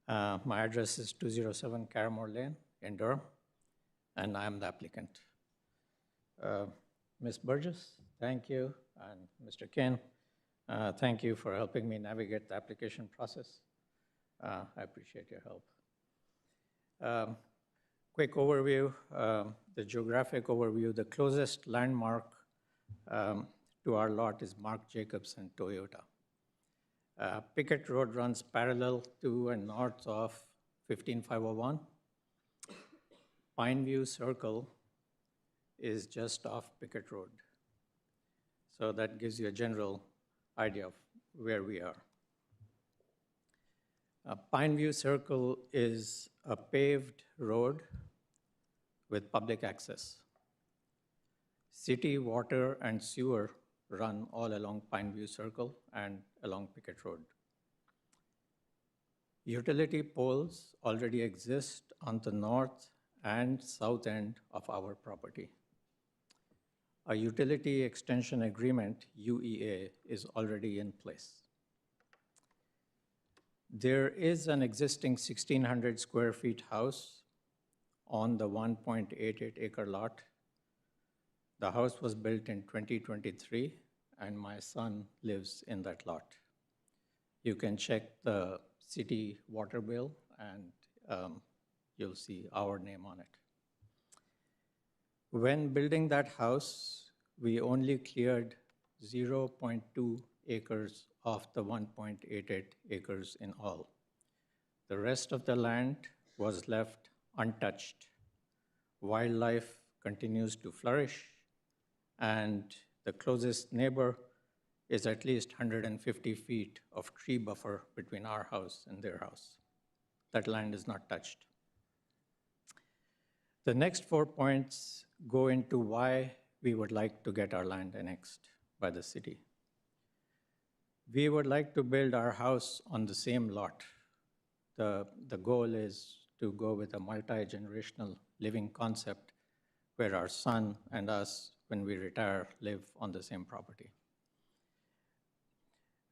My address is 207 Caramore Lane in Durham, and I am the applicant. Ms. Burgess, thank you, and Mr. Ken, thank you for helping me navigate the application process. I appreciate your help. Quick overview, the geographic overview. The closest landmark to our lot is Mark Jacobs and Toyota. Pickett Road runs parallel to and north of 15501. Pineview Circle is just off Pickett Road. So that gives you a general idea of where we are. Pineview Circle is a paved road with public access. City water and sewer run all along Pineview Circle and along Pickett Road. Utility poles already exist on the north and south end of our property. A utility extension agreement, UEA, is already in place. There is an existing 1,600 square feet house on the 1.88 acre lot. The house was built in 2023, and my son lives in that lot. You can check the city water bill, and you'll see our name on it. When building that house, we only cleared 0.2 acres of the 1.88 acres in all. The rest of the land was left untouched. Wildlife continues to flourish, and the closest neighbor is at least 150 feet of tree buffer between our house and their house. That land is not touched. The next 4 points go into why we would like to get our land annexed by the city. We would like to build our house on the same lot. The goal is to go with a multi-generational living concept where our son and us, when we retire, live on the same property.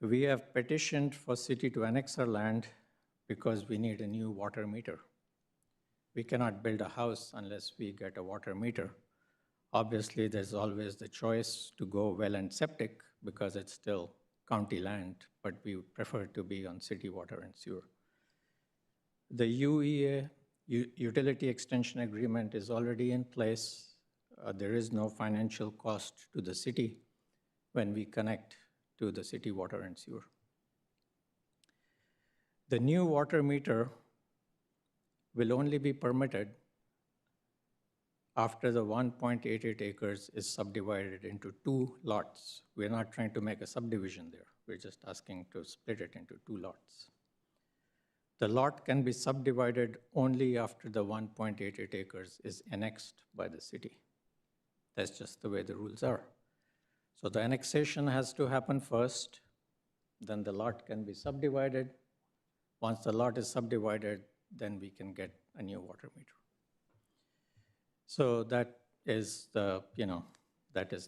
We have petitioned for city to annex our land because we need a new water meter. We cannot build a house unless we get a water meter. Obviously, there's always the choice to go well and septic because it's still county land, but we prefer to be on city water and sewer. The UEA, Utility Extension Agreement, is already in place. There is no financial cost to the city when we connect to the city water and sewer. The new water meter will only be permitted after the 1.88 acres is subdivided into 2 lots. We're not trying to make a subdivision there. We're just asking to split it into 2 lots. The lot can be subdivided only after the 1.88 acres is annexed by the city. That's just the way the rules are. So the annexation has to happen first, then the lot can be subdivided. Once the lot is subdivided, then we can get a new water meter. So that is the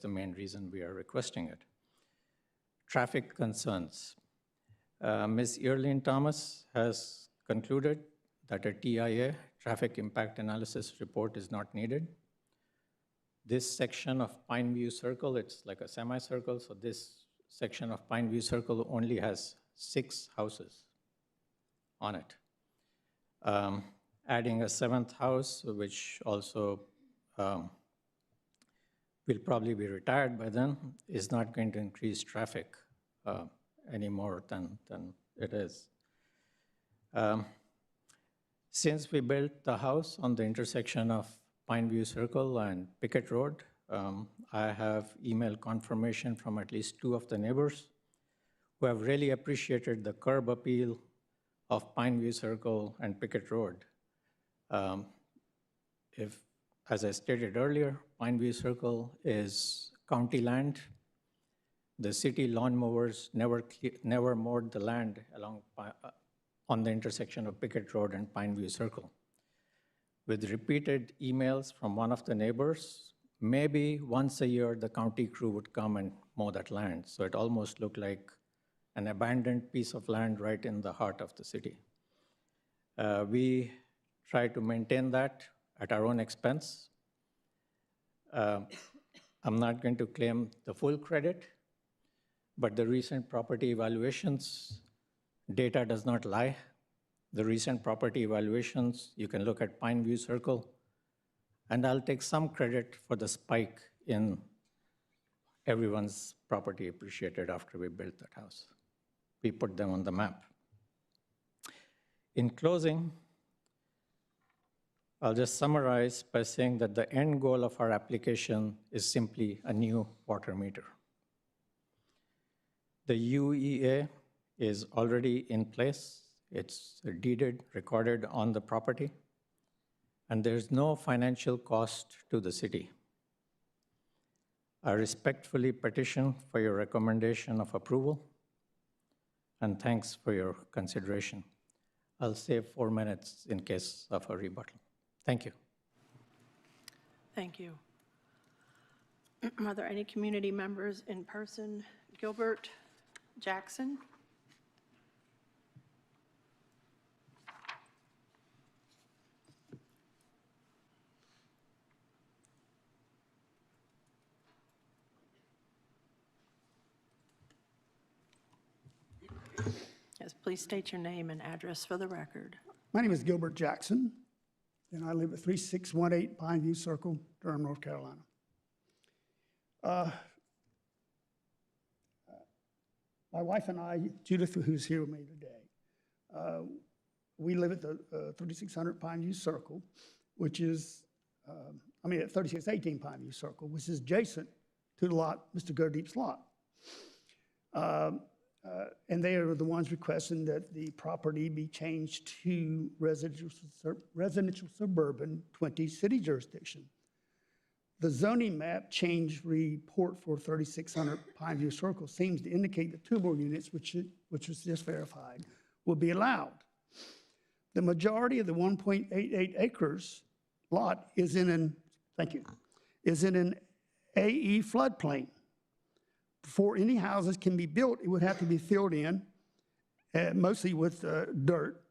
main reason we are requesting it. Traffic concerns. Ms. Earlene Thomas has concluded that a TIA, traffic impact analysis report, is not needed. This section of Pineview Circle, it's like a semicircle, so this section of Pineview Circle only has 6 houses on it. Adding a 7th house, which also will probably be retired by then, is not going to increase traffic any more than it is. Since we built the house on the intersection of Pineview Circle and Pickett Road, I have email confirmation from at least 2 of the neighbors who have really appreciated the curb appeal of Pineview Circle and Pickett Road. As I stated earlier, Pineview Circle is county land. The city lawnmowers never mowed the land along on the intersection of Pickett Road and Pineview Circle. With repeated emails from one of the neighbors, maybe once a year the county crew would come and mow that land. So it almost looked like an abandoned piece of land right in the heart of the city. We try to maintain that at our own expense. I'm not going to claim the full credit, but the recent property evaluations data does not lie. The recent property evaluations, you can look at Pineview Circle, and I'll take some credit for the spike in everyone's property appreciated after we built that house. we put them on the map. In closing, I'll just summarize by saying that the end goal of our application is simply a new water meter. The UEA is already in place. It's deeded, recorded on the property, and there's no financial cost to the city. I respectfully petition for your recommendation of approval, and thanks for your consideration. I'll save 4 minutes in case of a rebuttal. Thank you. Thank you. Are there any community members in person? Gilbert Jackson? Yes, please state your name and address for the record. My name is Gilbert Jackson, and I live at 3618 Pineview Circle, Durham, North Carolina. My wife and I, Judith, who's here with me today, we live at the 3600 Pineview Circle, which is, at 3618 Pineview Circle, which is adjacent to the lot, Mr. Gurdeep's lot. And they are the ones requesting that the property be changed to residential suburban 20 city jurisdiction. The zoning map change report for 3600 Pineview Circle seems to indicate that 2 more units, which was just verified, will be allowed. The majority of the 1.88 acres lot is in an AE floodplain. Before any houses can be built, it would have to be filled in, mostly with dirt.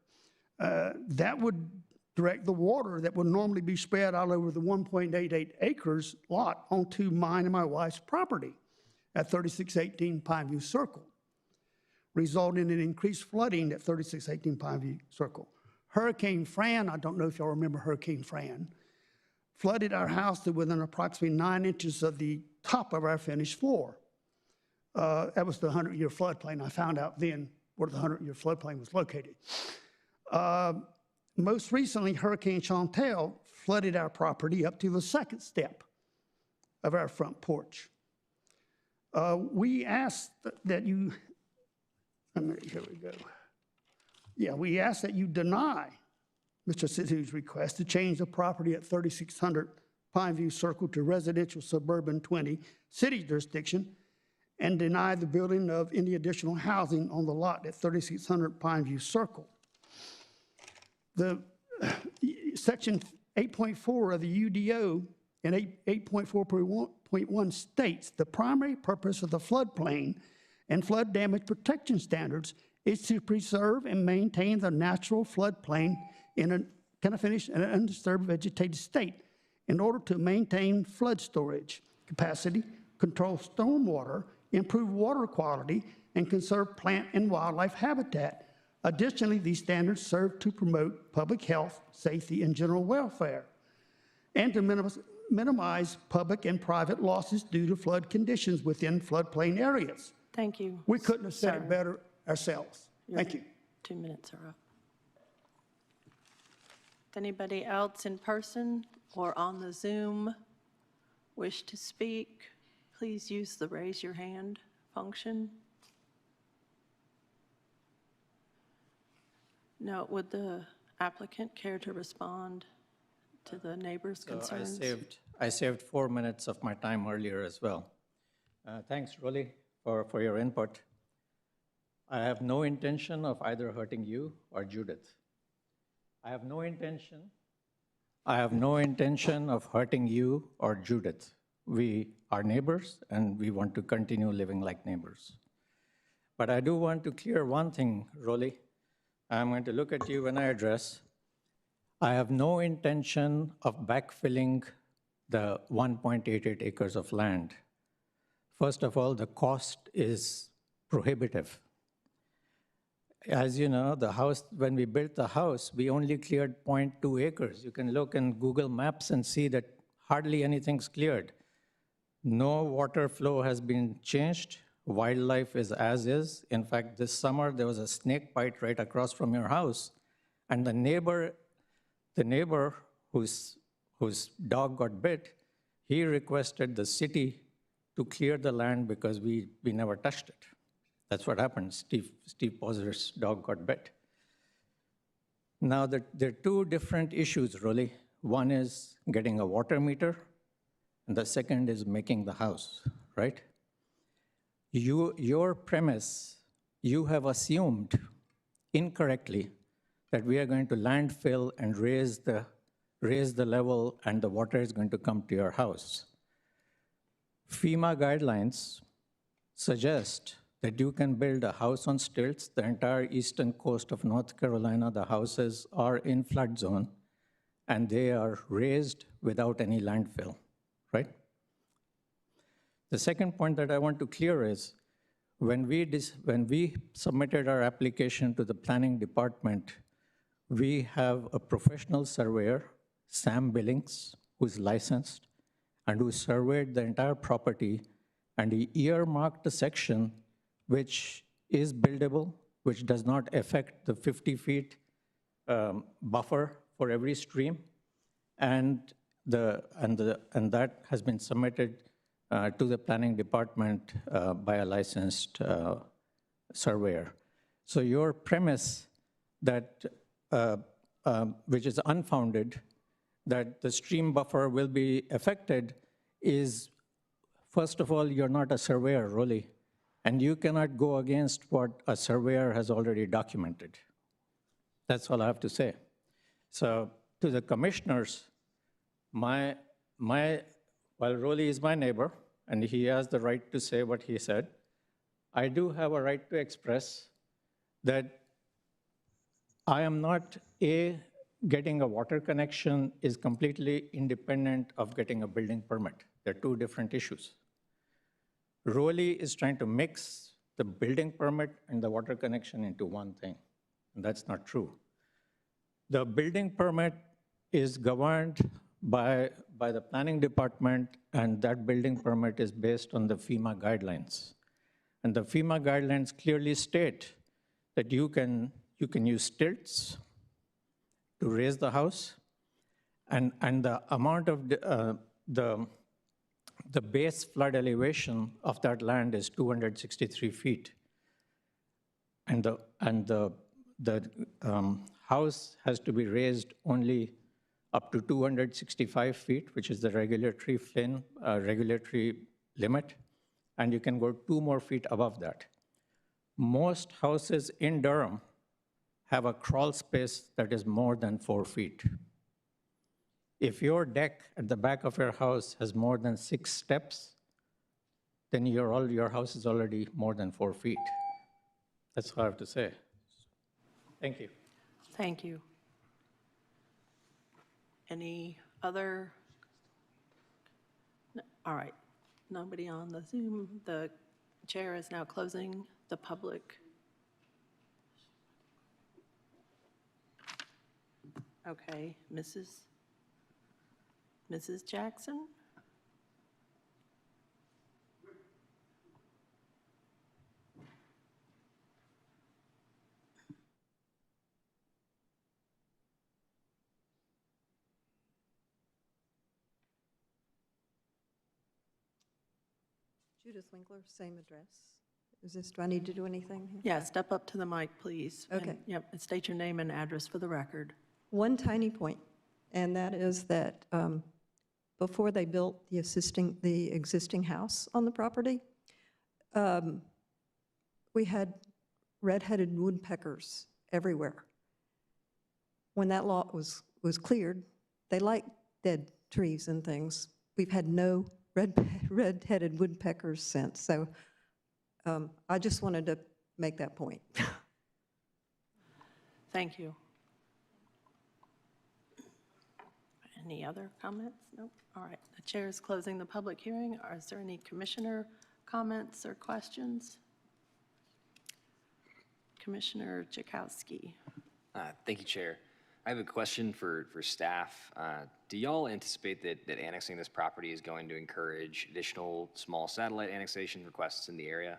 That would direct the water that would normally be spread all over the 1.88 acres lot onto mine and my wife's property at 3618 Pineview Circle, resulting in increased flooding at 3618 Pineview Circle. Hurricane Fran, I don't know if y'all remember Hurricane Fran, flooded our house to within approximately 9 inches of the top of our finished floor. That was the 100-year floodplain. I found out then where the 100-year floodplain was located. Most recently, Hurricane Chantal flooded our property up to the second step of our front porch. We asked that you, here we go. Yeah, we asked that you deny Mr. Sidhu's request to change the property at 3600 Pineview Circle to residential suburban 20 city jurisdiction, and deny the building of any additional housing on the lot at 3600 Pineview Circle. The section 8.4 of the UDO and 8.4.1 states the primary purpose of the floodplain and flood damage protection standards is to preserve and maintain the natural floodplain in an undisturbed vegetated state in order to maintain flood storage capacity, control stormwater, improve water quality, and conserve plant and wildlife habitat. Additionally, these standards serve to promote public health, safety, and general welfare, and to minimize public and private losses due to flood conditions within floodplain areas. Thank you. We couldn't have said it better ourselves. Thank you. 2 minutes are up. Does anybody else in person or on the Zoom wish to speak? Please use the raise your hand function. No, would the applicant care to respond to the neighbors' concerns? I saved 4 minutes of my time earlier as well. Thanks, Rolly, for your input. I have no intention of either hurting you or Judith. I have no intention of hurting you or Judith. We are neighbors, and we want to continue living like neighbors. But I do want to clear one thing, Rolly. I'm going to look at you when I address. I have no intention of backfilling the 1.88 acres of land. First of all, the cost is prohibitive. As you know, the house, when we built the house, we only cleared 0.2 acres. You can look in Google Maps and see that hardly anything's cleared. No water flow has been changed. Wildlife is as is. In fact, this summer, there was a snake bite right across from your house, and the neighbor whose dog got bit, he requested the city to clear the land because we never touched it. That's what happened. Steve Pozer's dog got bit. Now, there are two different issues, really. One is getting a water meter, and the second is making the house, right? Your premise, you have assumed incorrectly that we are going to landfill and raise the level and the water is going to come to your house. FEMA guidelines suggest that you can build a house on stilts. The entire eastern coast of North Carolina, the houses are in flood zone, and they are raised without any landfill, right? The second point that I want to clear is, when we submitted our application to the planning department, we have a professional surveyor, Sam Billings, who's licensed, and who surveyed the entire property, and he earmarked a section which is buildable, which does not affect the 50 feet buffer for every stream, and that has been submitted to the planning department by a licensed surveyor. So your premise that, which is unfounded, that the stream buffer will be affected is, first of all, you're not a surveyor, really, and you cannot go against what a surveyor has already documented. That's all I have to say. So to the commissioners, while Rolly is my neighbor, and he has the right to say what he said, I do have a right to express that I am not, getting a water connection is completely independent of getting a building permit. They're two different issues. Rolly is trying to mix the building permit and the water connection into one thing, and that's not true. The building permit is governed by the planning department, and that building permit is based on the FEMA guidelines. And the FEMA guidelines clearly state that you can use stilts to raise the house, and the amount of the base flood elevation of that land is 263 feet. And the house has to be raised only up to 265 feet, which is the regulatory regulatory limit, and you can go 2 more feet above that. Most houses in Durham have a crawl space that is more than 4 feet. If your deck at the back of your house has more than 6 steps, then your house is already more than 4 feet. That's all I have to say. Thank you. Thank you. Any other? No. All right. Nobody on the Zoom. The chair is now closing the public. Okay, Mrs. Jackson? Judith Winkler, same address. Do I need to do anything here? Yeah, step up to the mic, please. Okay. And, yep, and state your name and address for the record. One tiny point, and that is that before they built the existing house on the property, we had red-headed woodpeckers everywhere. When that lot was cleared, they like dead trees and things. We've had no red-headed woodpeckers since. So I just wanted to make that point. Thank you. Any other comments? Nope. All right. The chair is closing the public hearing. Is there any commissioner comments or questions? Commissioner Jakowski. Thank you, Chair. I have a question for staff. Do y'all anticipate that annexing this property is going to encourage additional small satellite annexation requests in the area?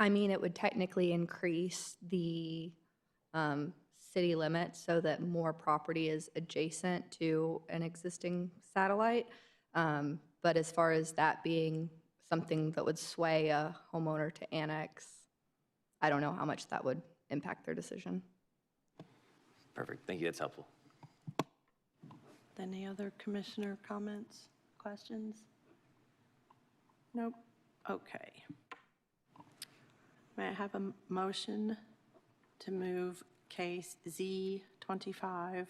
I mean, it would technically increase the city limit so that more property is adjacent to an existing satellite. But as far as that being something that would sway a homeowner to annex, I don't know how much that would impact their decision. Perfect. Thank you. That's helpful. Any other commissioner comments, questions? Nope. Okay. May I have a motion to move case Z25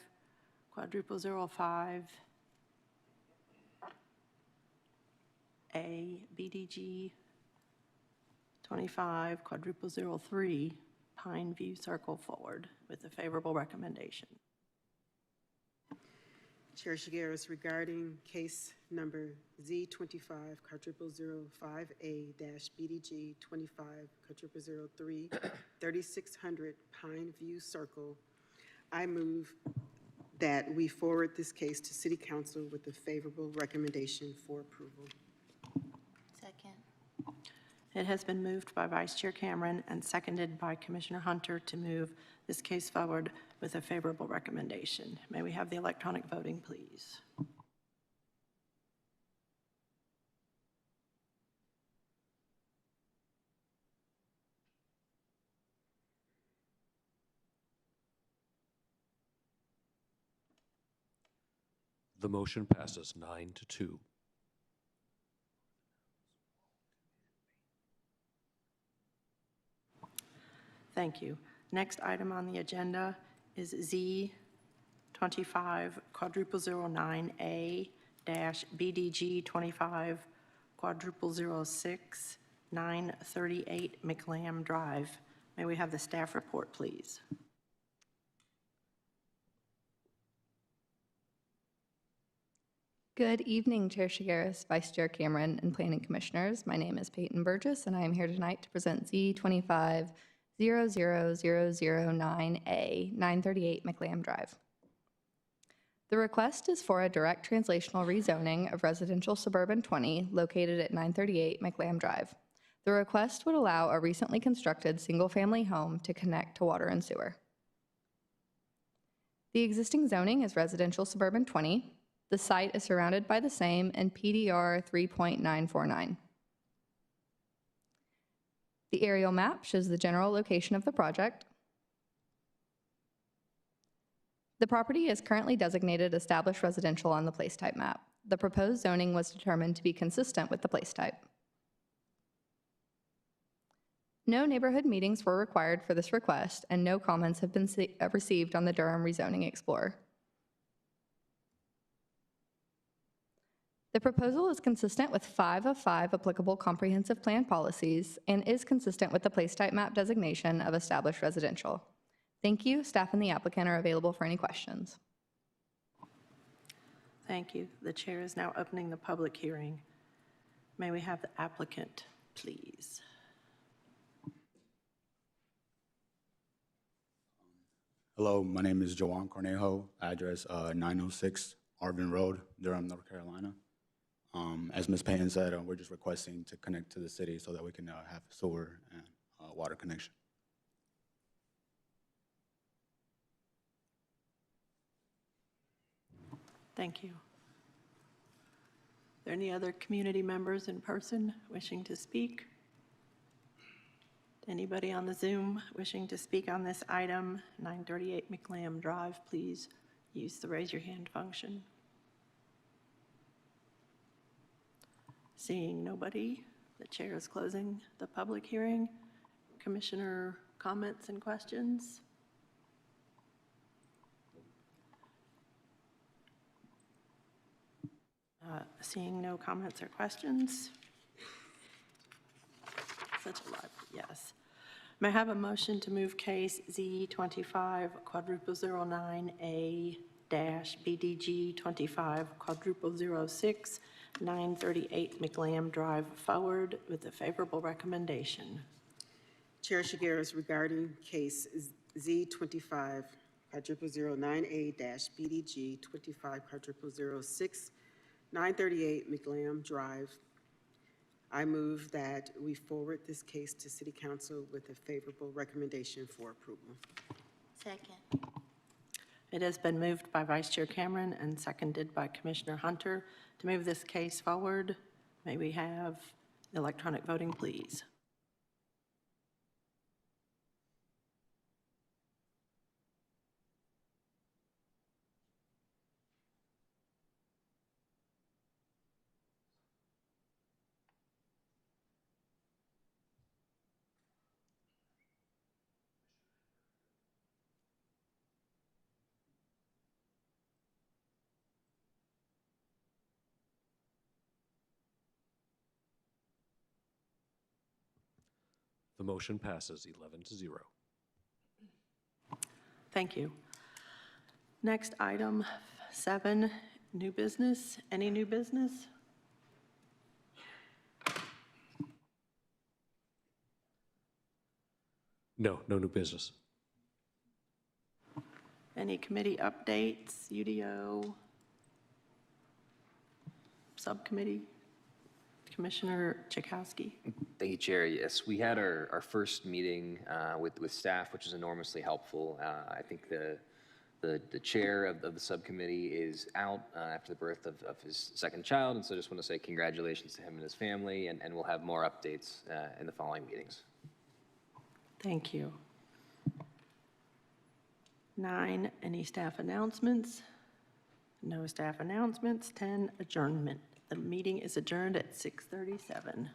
quadruple 05 A BDG 25 quadruple 03 Pine View Circle forward with a favorable recommendation? Chair Shigeris, regarding case number Z25 quadruple 05A-BDG 25 quadruple 03 3600 Pine View Circle, I move that we forward this case to City Council with a favorable recommendation for approval. Second. It has been moved by Vice Chair Cameron and seconded by Commissioner Hunter to move this case forward with a favorable recommendation. May we have the electronic voting, please? The motion passes 9-2. Thank you. Next item on the agenda is Z25 quadruple 09A BDG 25 quadruple 06 938 McLamb Drive. May we have the staff report, please? Good evening, Chair Shigeris, Vice Chair Cameron, and Planning Commissioners. My name is Peyton Burgess, and I am here tonight to present Z25 00009A 938 McLamb Drive. The request is for a direct translational rezoning of residential suburban 20 located at 938 McLamb Drive. The request would allow a recently constructed single-family home to connect to water and sewer. The existing zoning is residential suburban 20. The site is surrounded by the same and PDR 3.949. The aerial map shows the general location of the project. The property is currently designated established residential on the place type map. The proposed zoning was determined to be consistent with the place type. No neighborhood meetings were required for this request, and no comments have been received on the Durham Rezoning Explorer. The proposal is consistent with 5 of 5 applicable comprehensive plan policies and is consistent with the place type map designation of established residential. Thank you. Staff and the applicant are available for any questions. Thank you. The chair is now opening the public hearing. May we have the applicant, please? Hello, my name is Joan Cornejo, address 906 Arvin Road, Durham, North Carolina. As Ms. Payne said, we're just requesting to connect to the city so that we can have sewer and water connection. Thank you. Are there any other community members in person wishing to speak? Anybody on the Zoom wishing to speak on this item, 938 McLamb Drive, please use the raise your hand function. Seeing nobody, the chair is closing the public hearing. Commissioner comments and questions? Seeing no comments or questions? Such a lot, yes. May I have a motion to move case Z25 quadruple 09A BDG 25 quadruple 06 938 McLamb Drive forward with a favorable recommendation? Chair Shigeris, regarding case Z25 quadruple 09A BDG 25 quadruple 06 938 McLamb Drive, I move that we forward this case to City Council with a favorable recommendation for approval. Second. It has been moved by Vice Chair Cameron and seconded by Commissioner Hunter to move this case forward. May we have electronic voting, please? The motion passes 11-0. Thank you. Next item 7, new business. Any new business? No, no new business. Any committee updates, UDO, subcommittee? Commissioner Chakowski. Thank you, Chair. Yes, we had our first meeting with staff, which was enormously helpful. I think the chair of the subcommittee is out after the birth of his second child, and so I just want to say congratulations to him and his family, and we'll have more updates in the following meetings. Thank you. 9, any staff announcements? No staff announcements. 10, adjournment. The meeting is adjourned at 6:37.